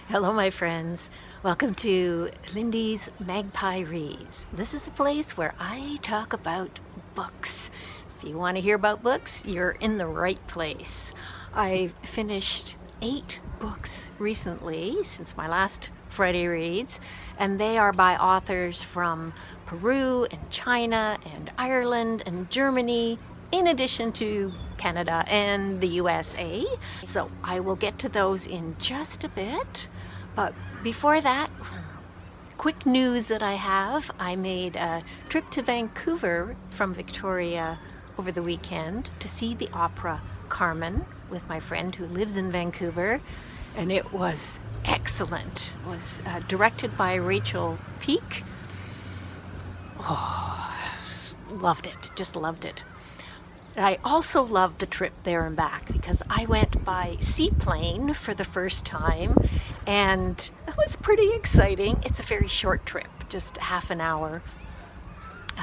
Hello, my friends. Welcome to Lindy's Magpie Reads. This is a place where I talk about books. If you want to hear about books, you're in the right place. I finished 8 books recently since my last Friday Reads, and they are by authors from Peru and China and Ireland and Germany, in addition to Canada and the USA. So I will get to those in just a bit. But before that, quick news that I have. I made a trip to Vancouver from Victoria over the weekend to see the opera Carmen with my friend who lives in Vancouver, and it was excellent. It was directed by Rachel Peake. Oh, loved it, just loved it. I also loved the trip there and back because I went by seaplane for the first time, and it was pretty exciting. It's a very short trip, just half an hour,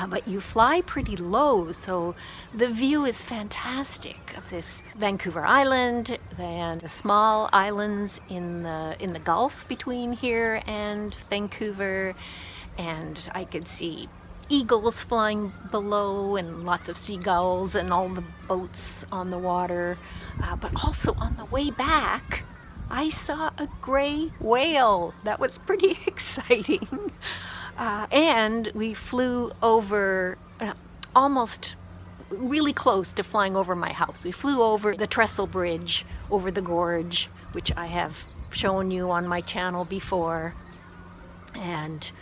but you fly pretty low, so the view is fantastic of this Vancouver Island and the small islands in the Gulf between here and Vancouver, and I could see eagles flying below and lots of seagulls and all the boats on the water. But also on the way back, I saw a gray whale. That was pretty exciting. And we flew over almost really close to flying over my house. We flew over the trestle bridge over the gorge, which I have shown you on my channel before. And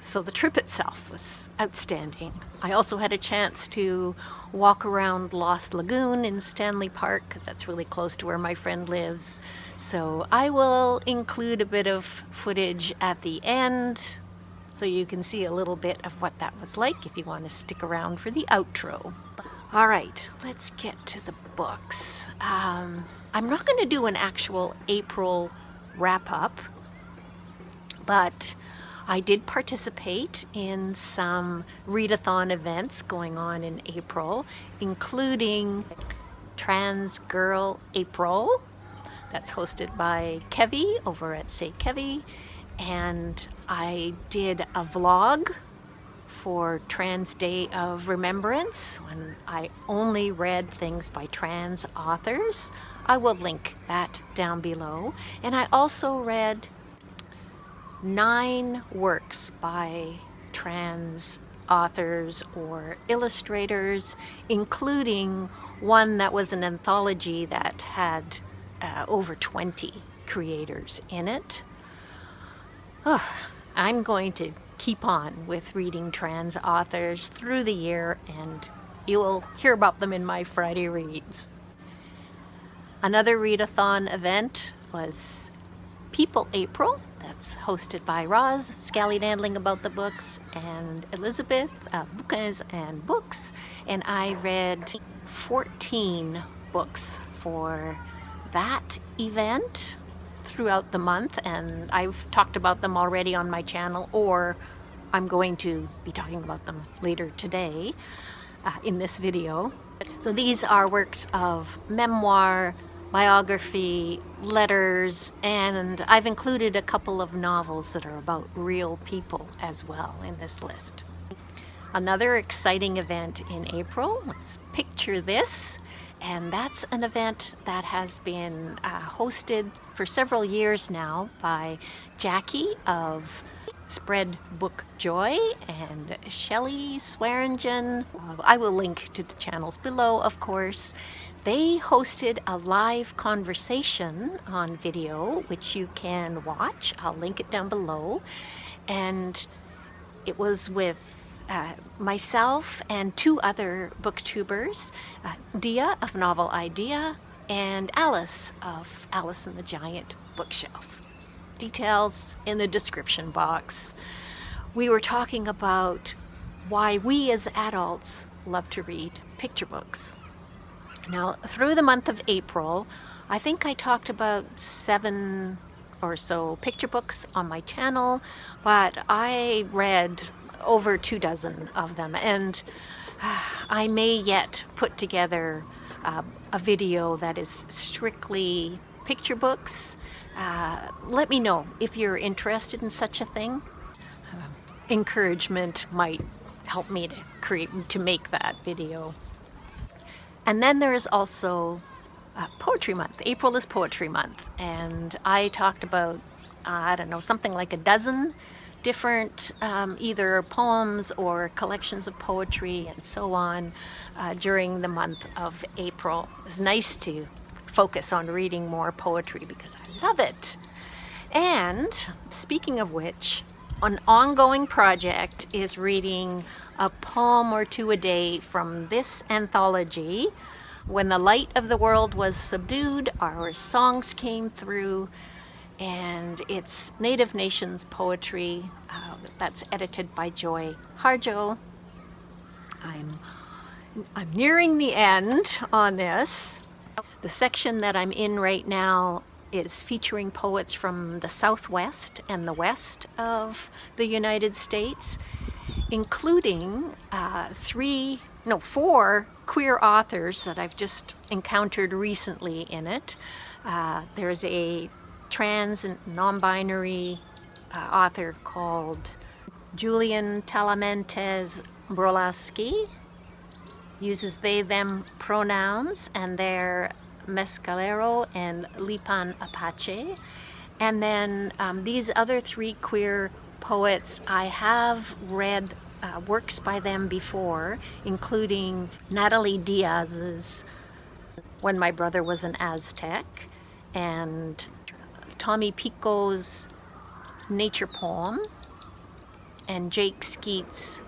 so the trip itself was outstanding. I also had a chance to walk around Lost Lagoon in Stanley Park, because that's really close to where my friend lives. So I will include a bit of footage at the end so you can see a little bit of what that was like if you want to stick around for the outro. All right, let's get to the books. I'm not going to do an actual April wrap-up, but I did participate in some readathon events going on in April, including TransGirlApril, that's hosted by Kevy over at Say Kevy, and I did a vlog for Trans Day of Remembrance when I only read things by trans authors. I will link that down below. And I also read 9 works by trans authors or illustrators, including one that was an anthology that had over 20 creators in it. I'm going to keep on with reading trans authors through the year, and you will hear about them in my Friday Reads. Another readathon event was PeopleApril. That's hosted by Roz, scallydandling about the books, and Elizabeth, Bookins and Books. And I read 14 books for that event throughout the month, and I've talked about them already on my channel, or I'm going to be talking about them later today in this video. So these are works of memoir, biography, letters, and I've included a couple of novels that are about real people as well in this list. Another exciting event in April was Picture This, and that's an event that has been hosted for several years now by Jackie of Spread Book Joy and Shelley Swearingen. I will link to the channels below, of course. They hosted a live conversation on video, which you can watch. I'll link it down below. And it was with myself and 2 other booktubers, Dia of Novel Idea and Alice of Alice and the Giant Bookshelf. Details in the description box. We were talking about why we as adults love to read picture books. Now, through the month of April, I think I talked about 7 or so picture books on my channel, but I read over 2 dozen of them, and I may yet put together a video that is strictly picture books. Let me know if you're interested in such a thing. Encouragement might help me to make that video. And then there's also Poetry Month. April is Poetry Month, and I talked about I don't know, something like a dozen different either poems or collections of poetry and so on during the month of April. It's nice to focus on reading more poetry because I love it. And speaking of which, an ongoing project is reading a poem or two a day from this anthology. When the light of the world was subdued, our songs came through, and it's Native Nations poetry that's edited by Joy Harjo. I'm nearing the end on this. The section that I'm in right now is featuring poets from the Southwest and the West of the United States, including 4 queer authors that I've just encountered recently in it. There's a trans and non-binary author called Julian Talamentes Brolaski, uses they, them pronouns, and they're Mescalero and Lipan Apache. And then these other 3 queer poets, I have read works by them before, including Natalie Diaz's When My Brother Was an Aztec, and Tommy Pico's Nature Poem, and Jake Skeet's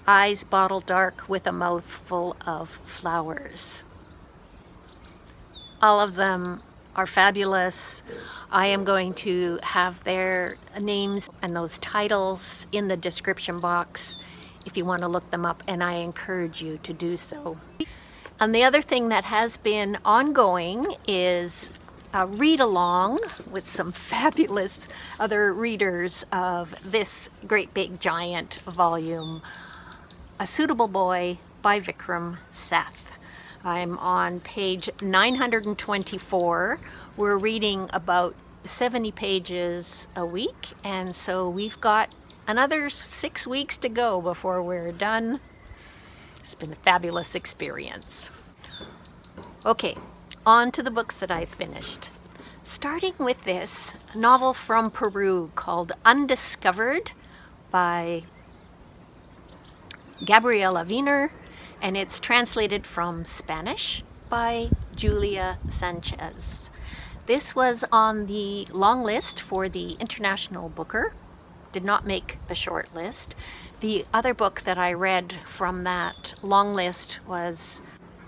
Eyes Bottle Dark with a Mouthful of Flowers. All of them are fabulous. I am going to have their names and those titles in the description box if you want to look them up, and I encourage you to do so. And the other thing that has been ongoing is a read-along with some fabulous other readers of this great big giant volume, A Suitable Boy by Vikram Seth. I'm on page 924. We're reading about 70 pages a week, and so we've got another 6 weeks to go before we're done. It's been a fabulous experience. Okay, on to the books that I've finished. Starting with this novel from Peru called Undiscovered by Gabriela Wiener, and it's translated from Spanish by Julia Sanches. This was on the long list for the International Booker. Did not make the short list. The other book that I read from that long list was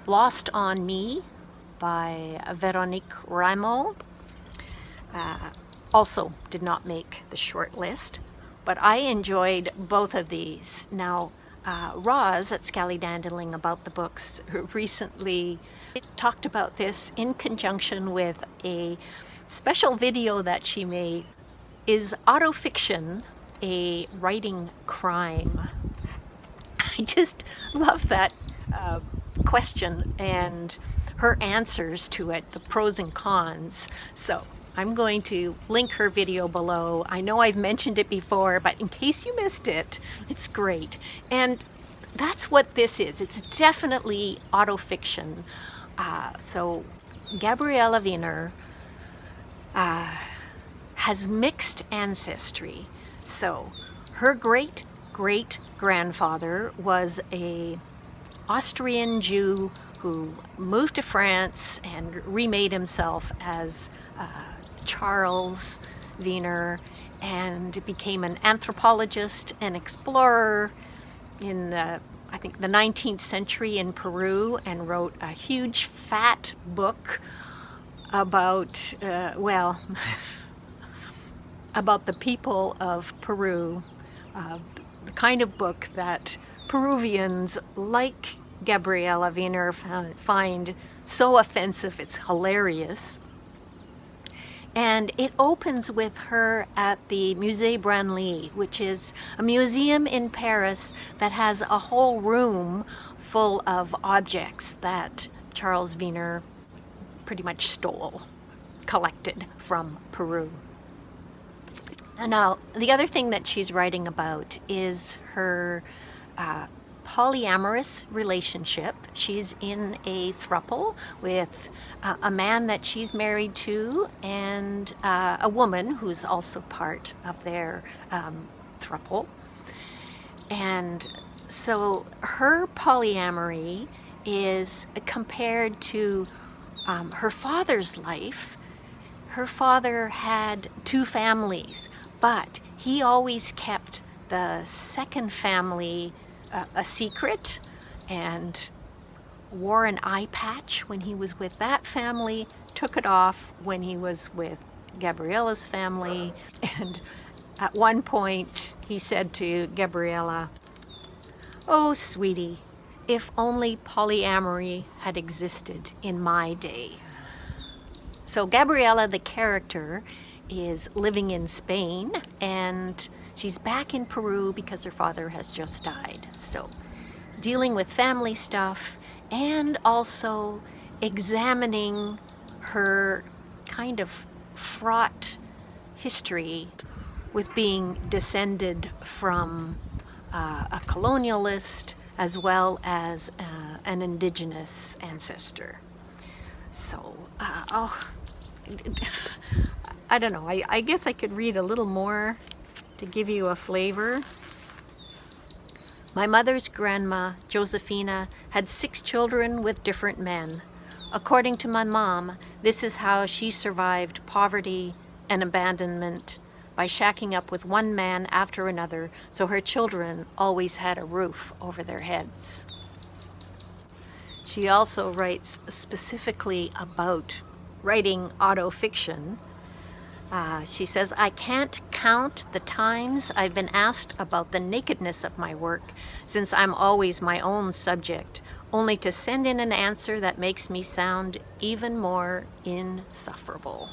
Lost on Me by Veronique Rameau. Also did not make the short list, but I enjoyed both of these. Now, Roz at Scallydandling About the Books recently talked about this in conjunction with a special video that she made. Is autofiction a writing crime? I just love that question and her answers to it, the pros and cons. So I'm going to link her video below. I know I've mentioned it before, but in case you missed it, it's great. And that's what this is. It's definitely autofiction. So Gabriela Wiener has mixed ancestry. So her great-great-grandfather was an Austrian Jew who moved to France and remade himself as Charles Wiener and became an anthropologist and explorer in I think the 19th century in Peru, and wrote a huge fat book about about the people of Peru, the kind of book that Peruvians like Gabriela Wiener find so offensive it's hilarious. And it opens with her at the Musée Branly, which is a museum in Paris that has a whole room full of objects that Charles Wiener pretty much stole, collected from Peru. Now, the other thing that she's writing about is her polyamorous relationship. She's in a throuple with a man that she's married to and a woman who's also part of their throuple. And so her polyamory is compared to her father's life. Her father had 2 families, but he always kept the second family a secret and wore an eye patch when he was with that family, took it off when he was with Gabriela's family, and at one point he said to Gabriela, "Oh, sweetie, if only polyamory had existed in my day." So Gabriela, the character, is living in Spain, and she's back in Peru because her father has just died. So dealing with family stuff and also examining her kind of fraught history with being descended from a colonialist as well as an indigenous ancestor. So, I don't know, I guess I could read a little more to give you a flavor. My mother's grandma, Josephina, had 6 children with different men. According to my mom, this is how she survived poverty and abandonment, by shacking up with one man after another, so her children always had a roof over their heads. She also writes specifically about writing autofiction. She says, "I can't count the times I've been asked about the nakedness of my work, since I'm always my own subject, only to send in an answer that makes me sound even more insufferable."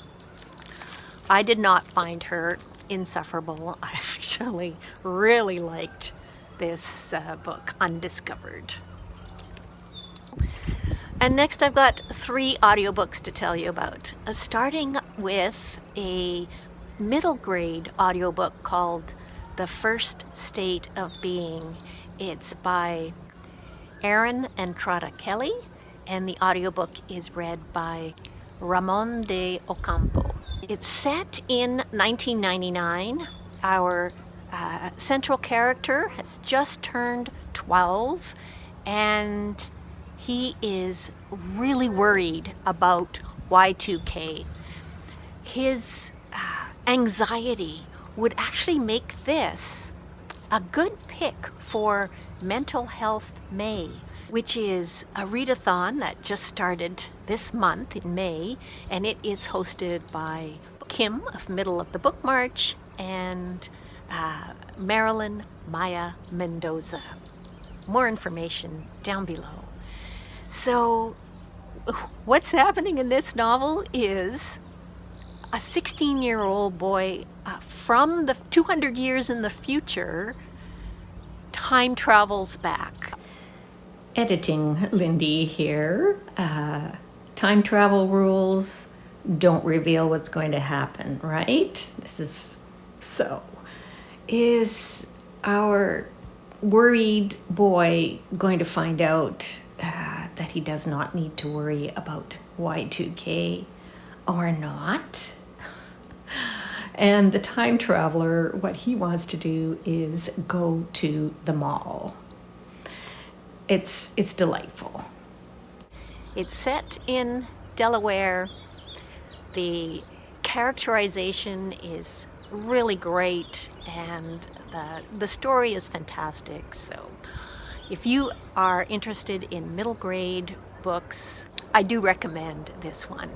I did not find her insufferable. I actually really liked this book, Undiscovered. And next I've got 3 audiobooks to tell you about, starting with a middle grade audiobook called The First State of Being. It's by Erin Entrada Kelly, and the audiobook is read by Ramon de Ocampo. It's set in 1999. Our central character has just turned 12, and he is really worried about Y2K. His anxiety would actually make this a good pick for Mental Health May, which is a readathon that just started this month in May, and it is hosted by Kim of Middle of the Book March and Marilyn Maya Mendoza. More information down below. So what's happening in this novel is a 16-year-old boy from the 200 years in the future time travels back. Editing Lindy here. Time travel rules don't reveal what's going to happen, right? This is so. Is our worried boy going to find out that he does not need to worry about Y2K or not? And the time traveler, what he wants to do is go to the mall. It's delightful. It's set in Delaware. The characterization is really great, and the story is fantastic. So if you are interested in middle grade books, I do recommend this one.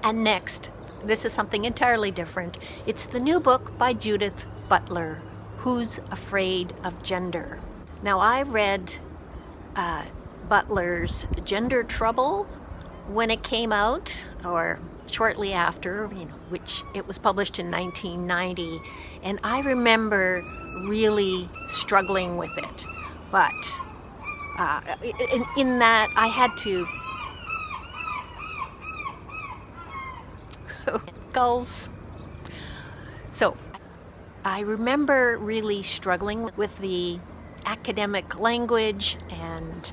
And next, this is something entirely different. It's the new book by Judith Butler, Who's Afraid of Gender? Now, I read Butler's Gender Trouble when it came out, or shortly after, which it was published in 1990, and I remember really struggling with it. But in that I had to skulls. So I remember really struggling with the academic language and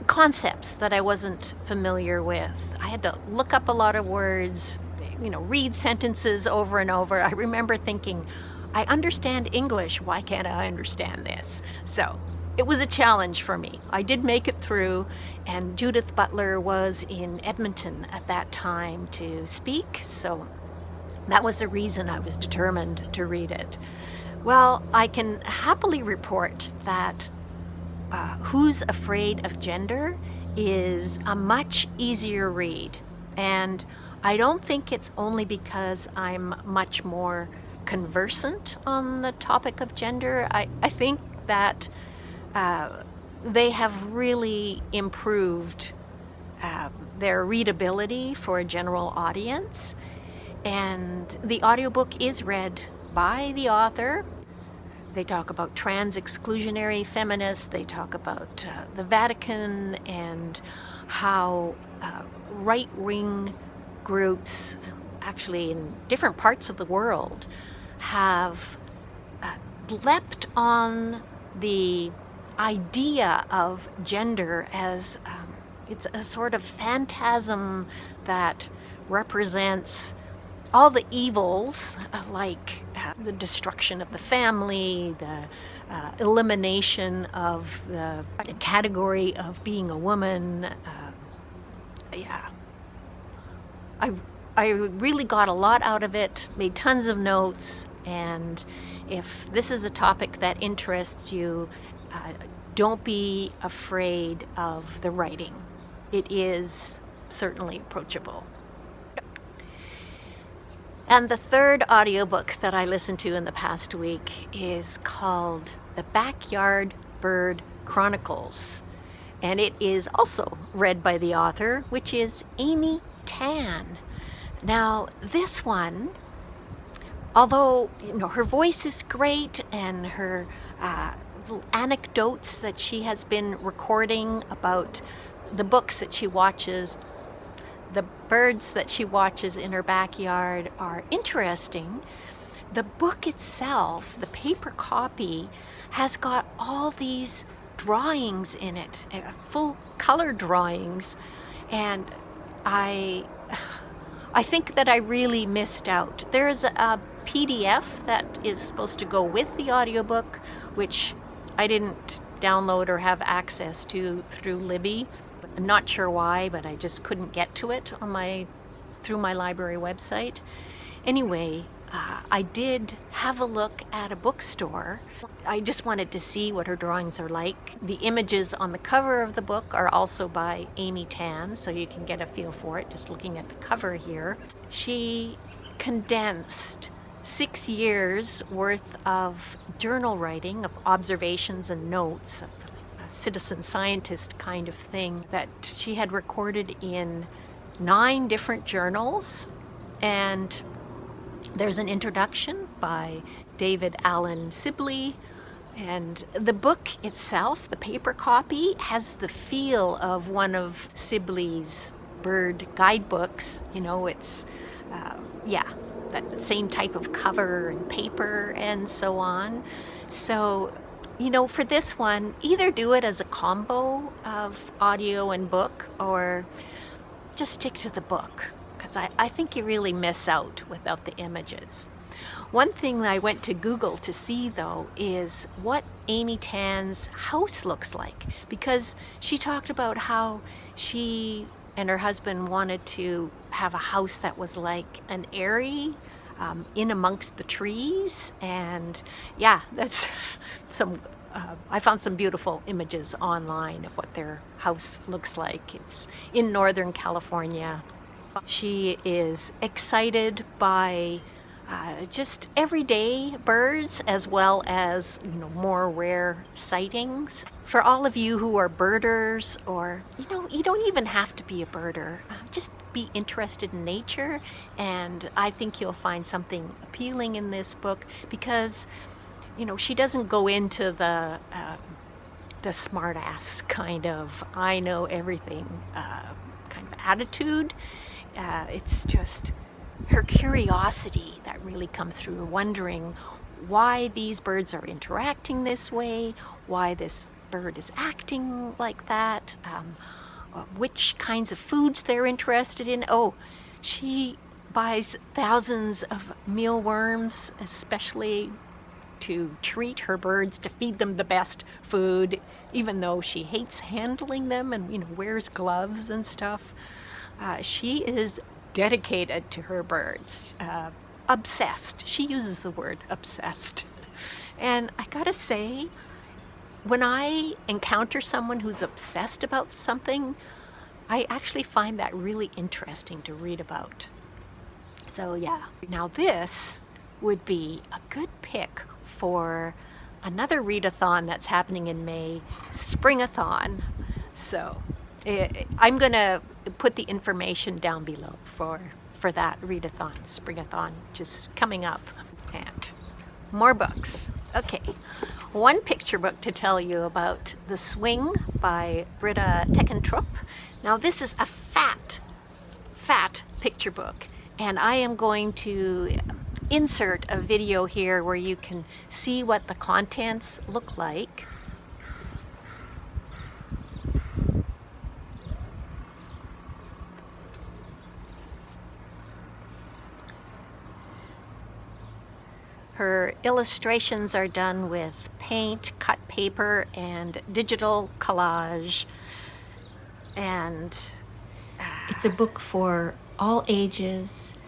concepts that I wasn't familiar with. I had to look up a lot of words, read sentences over and over. I remember thinking, I understand English, why can't I understand this? So it was a challenge for me. I did make it through, and Judith Butler was in Edmonton at that time to speak, so that was the reason I was determined to read it. Well, I can happily report that Who's Afraid of Gender is a much easier read, and I don't think it's only because I'm much more conversant on the topic of gender. I think that they have really improved their readability for a general audience, and the audiobook is read by the author. They talk about trans-exclusionary feminists, they talk about the Vatican and how right-wing groups, actually in different parts of the world, have leapt on the idea of gender as it's a sort of phantasm that represents all the evils, like the destruction of the family, the elimination of the category of being a woman. I really got a lot out of it, made tons of notes, and if this is a topic that interests you, don't be afraid of the writing. It is certainly approachable. And the third audiobook that I listened to in the past week is called The Backyard Bird Chronicles. And it is also read by the author, which is Amy Tanya. Now, this one, although her voice is great and her little anecdotes that she has been recording about the books that she watches, the birds that she watches in her backyard are interesting. The book itself, the paper copy, has got all these drawings in it, full color drawings, and I think that I really missed out. There's a PDF that is supposed to go with the audiobook, which I didn't download or have access to through Libby. I'm not sure why, but I just couldn't get to it through my library website. Anyway, I did have a look at a bookstore. I just wanted to see what her drawings are like. The images on the cover of the book are also by Amy Tanya, so you can get a feel for it just looking at the cover here. She condensed 6 years worth of journal writing, of observations and notes, citizen scientist kind of thing that she had recorded in 9 different journals. And there's an introduction by David Allen Sibley, and the book itself, the paper copy, has the feel of one of Sibley's bird guidebooks. It's that same type of cover and paper and so on. So for this one, either do it as a combo of audio and book, or just stick to the book, because I think you really miss out without the images. One thing that I went to Google to see, though, is what Amy Tanya's house looks like, because she talked about how she and her husband wanted to have a house that was like an airy, in amongst the trees, and that's I found some beautiful images online of what their house looks like. It's in Northern California. She is excited by just everyday birds, as well as more rare sightings. For all of you who are birders, or you don't even have to be a birder, just be interested in nature, and I think you'll find something appealing in this book, because she doesn't go into the smart-ass kind of I know everything kind of attitude. It's just her curiosity that really comes through, wondering why these birds are interacting this way, why this bird is acting like that, which kinds of foods they're interested in. Oh, she buys thousands of mealworms, especially to treat her birds, to feed them the best food, even though she hates handling them and, wears gloves and stuff. She is dedicated to her birds, obsessed. She uses the word obsessed. And I gotta say, when I encounter someone who's obsessed about something, I actually find that really interesting to read about. So yeah, now this would be a good pick for another readathon that's happening in May, Springathon. So I'm gonna put the information down below for that readathon, Springathon, just coming up. And more books. Okay, one picture book to tell you about, The Swing by Britta Teckentrup. Now this is a fat picture book, and I am going to insert a video here where you can see what the contents look like. Her illustrations are done with paint, cut paper, and digital collage. And it's a book for all ages,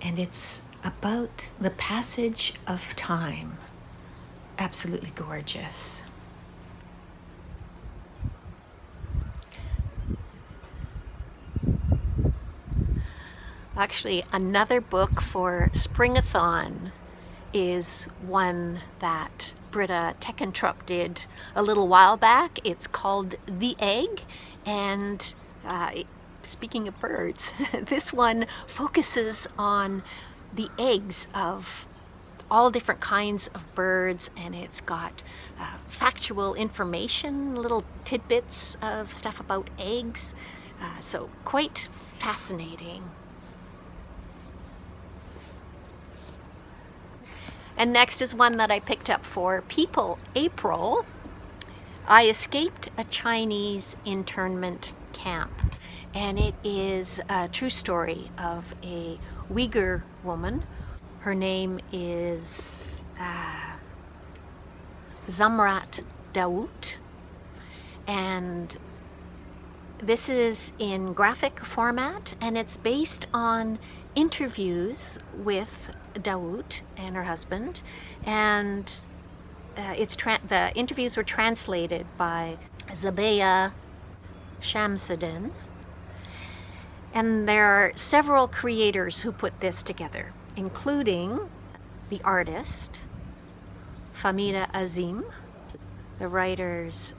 and it's about the passage of time. Absolutely gorgeous. Actually, another book for Springathon is one that Britta Teckentrup did a little while back. It's called The Egg, and speaking of birds, this one focuses on the eggs of all different kinds of birds, and it's got factual information, little tidbits of stuff about eggs, so quite fascinating. And next is one that I picked up for PeopleApril. I Escaped a Chinese Internment Camp. And it is a true story of a Uyghur woman. Her name is Zumrat Dawut. And this is in graphic format, and it's based on interviews with Dawut and her husband, and the interviews were translated by Zubayra Shamseden, and there are several creators who put this together, including the artist Fahmida Azim, the writers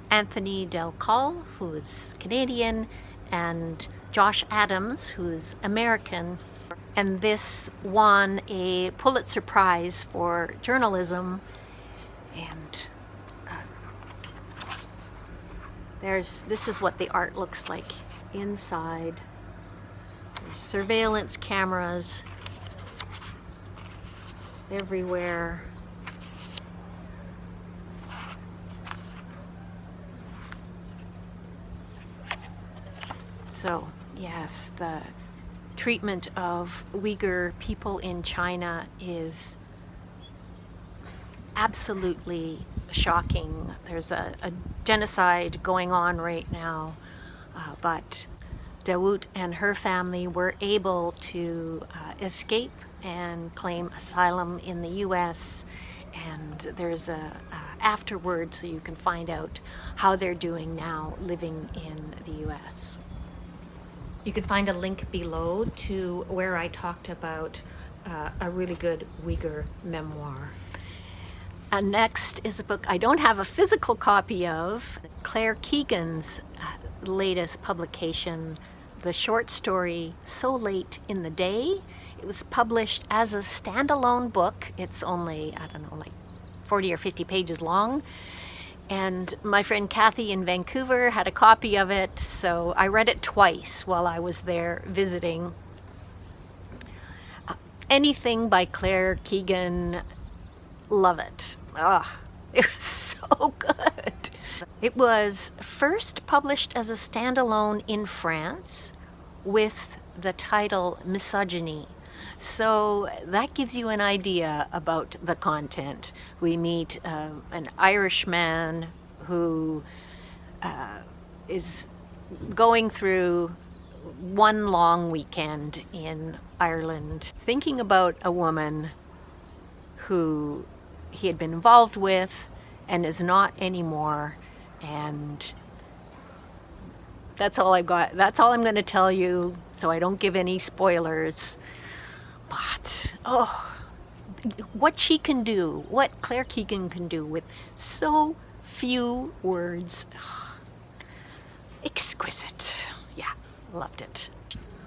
Anthony Del Col, who is Canadian, and Josh Adams, who's American. And this won a Pulitzer Prize for journalism. And this is what the art looks like inside. There's surveillance cameras everywhere. So, yes, the treatment of Uyghur people in China is absolutely shocking. There's a genocide going on right now, but Dawut and her family were able to escape and claim asylum in the US, and there's a afterward, so you can find out how they're doing now living in the US. You can find a link below to where I talked about a really good Uyghur memoir. Next is a book I don't have a physical copy of, Claire Keegan's latest publication, the short story So Late in the Day. It was published as a standalone book. It's only, I don't know, like 40 or 50 pages long. And my friend Kathy in Vancouver had a copy of it, so I read it twice while I was there visiting. anything by Claire Keegan, love it. It was so good. It was first published as a standalone in France with the title Misogyny. So that gives you an idea about the content. We meet an Irish man who is going through one long weekend in Ireland, thinking about a woman who he had been involved with and is not anymore. And that's all I've got. That's all I'm going to tell you, so I don't give any spoilers. But, what she can do, what Claire Keegan can do with so few words. Exquisite. Yeah, loved it.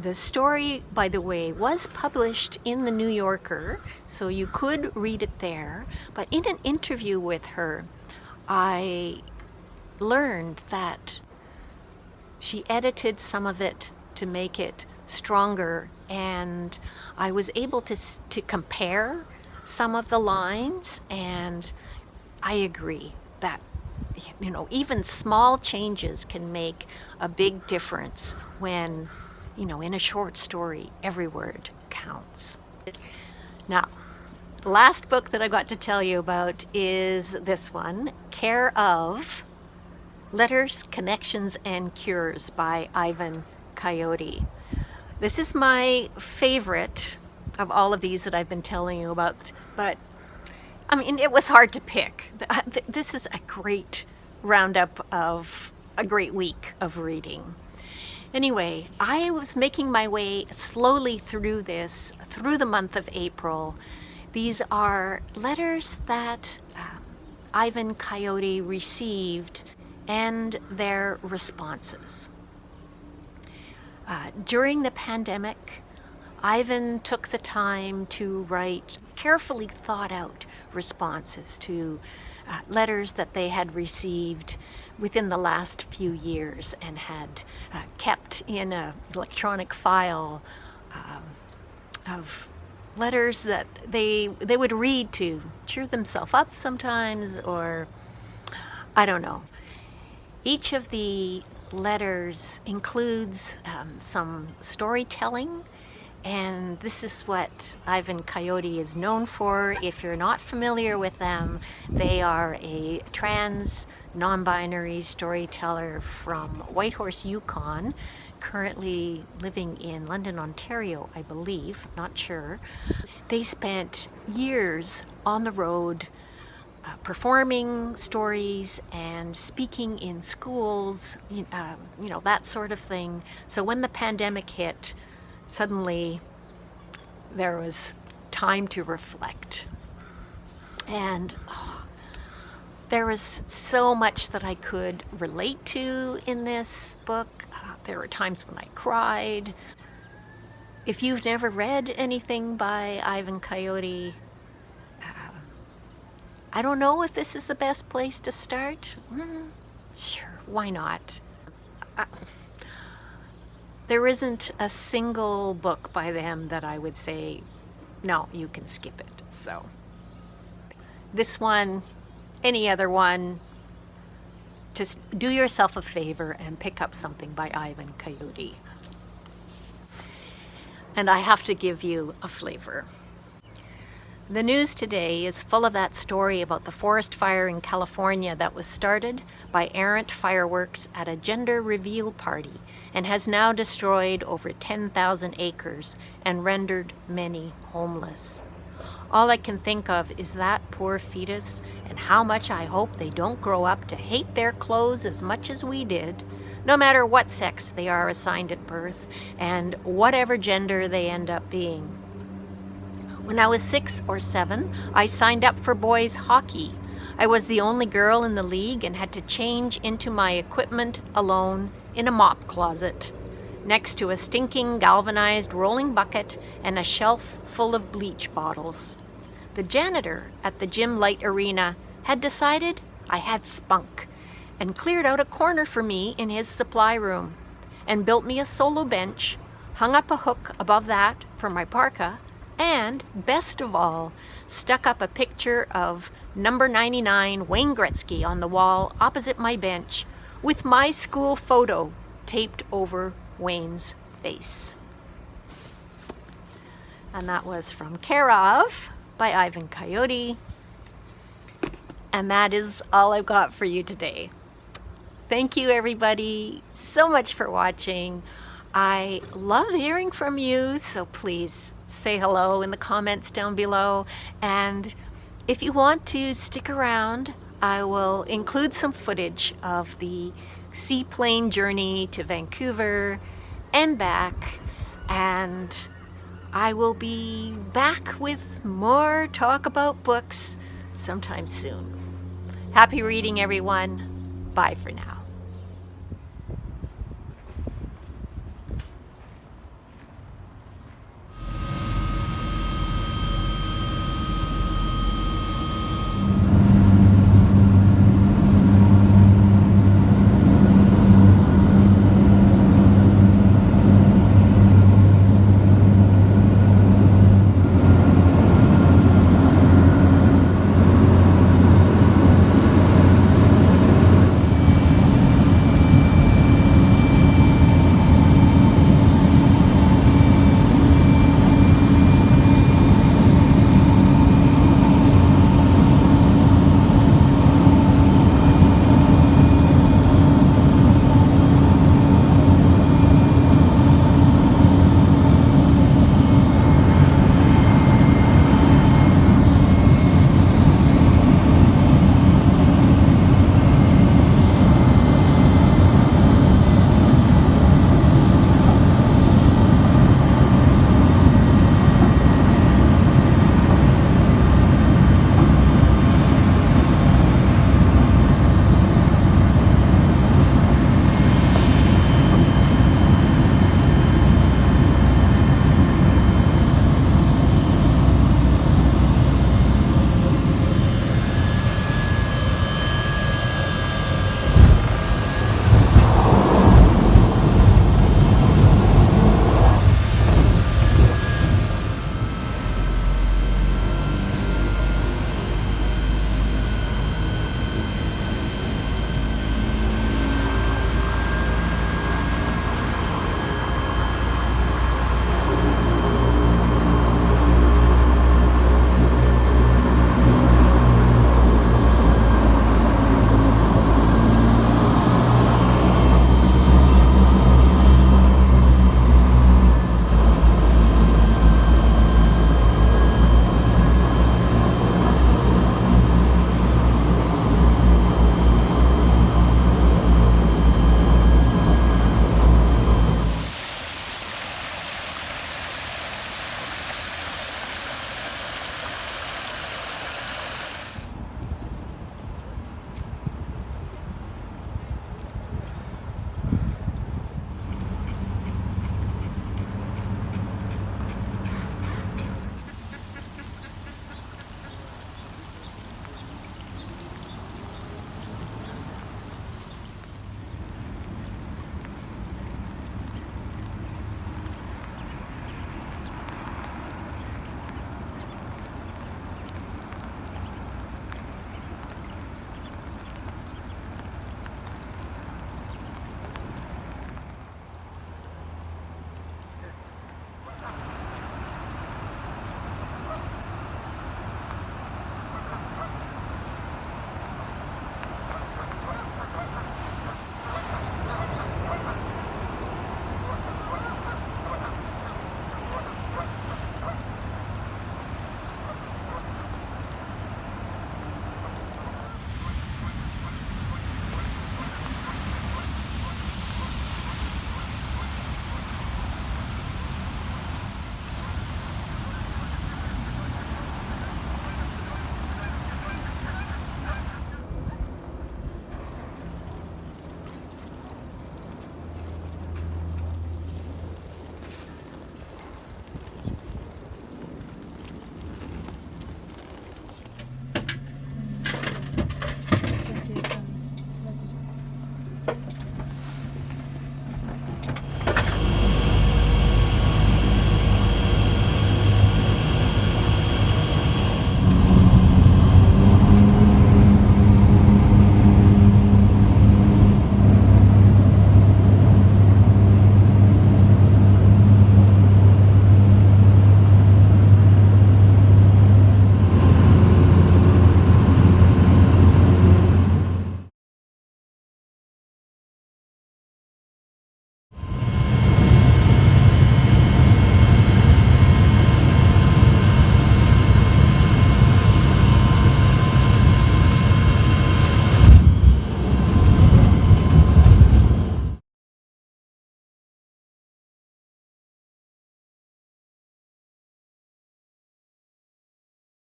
The story, by the way, was published in the New Yorker, so you could read it there. But in an interview with her, I learned that she edited some of it to make it stronger, and I was able to compare some of the lines, and I agree that, you know, even small changes can make a big difference when, you know, in a short story, every word counts. Now, the last book that I got to tell you about is this one, Care of Letters, Connections, and Cures by Ivan Coyote. This is my favorite of all of these that I've been telling you about, but I mean, it was hard to pick. This is a great roundup of a great week of reading. Anyway, I was making my way slowly through this, through the month of April. These are letters that Ivan Coyote received and their responses. During the pandemic, Ivan took the time to write carefully thought out responses to letters that they had received within the last few years and had kept in an electronic file of letters that they would read to cheer themselves up sometimes, or I don't know. Each of the letters includes some storytelling, and this is what Ivan Coyote is known for. If you're not familiar with them, they are a trans, non-binary storyteller from Whitehorse, Yukon, currently living in London, Ontario, I believe, not sure. They spent years on the road performing stories and speaking in schools, you know, that sort of thing. So when the pandemic hit, suddenly there was time to reflect. And there was so much that I could relate to in this book. There were times when I cried. If you've never read anything by Ivan Coyote, I don't know if this is the best place to start. Sure, why not? There isn't a single book by them that I would say, no, you can skip it. So this one, any other one, just do yourself a favor and pick up something by Ivan Coyote. And I have to give you a flavor. The news today is full of that story about the forest fire in California that was started by errant fireworks at a gender reveal party and has now destroyed over 10,000 acres and rendered many homeless. All I can think of is that poor fetus and how much I hope they don't grow up to hate their clothes as much as we did, no matter what sex they are assigned at birth and whatever gender they end up being. When I was 6 or 7, I signed up for boys hockey. I was the only girl in the league and had to change into my equipment alone in a mop closet, next to a stinking galvanized rolling bucket and a shelf full of bleach bottles. The janitor at the gym light arena had decided I had spunk and cleared out a corner for me in his supply room and built me a solo bench, hung up a hook above that for my parka, And, best of all, stuck up a picture of number 99 Wayne Gretzky on the wall opposite my bench with my school photo taped over Wayne's face. And that was from Care Of by Ivan Coyote. And that is all I've got for you today. Thank you, everybody, so much for watching. I love hearing from you, so please say hello in the comments down below. And if you want to stick around, I will include some footage of the seaplane journey to Vancouver and back. And I will be back with more talk about books sometime soon. Happy reading, everyone. Bye for now.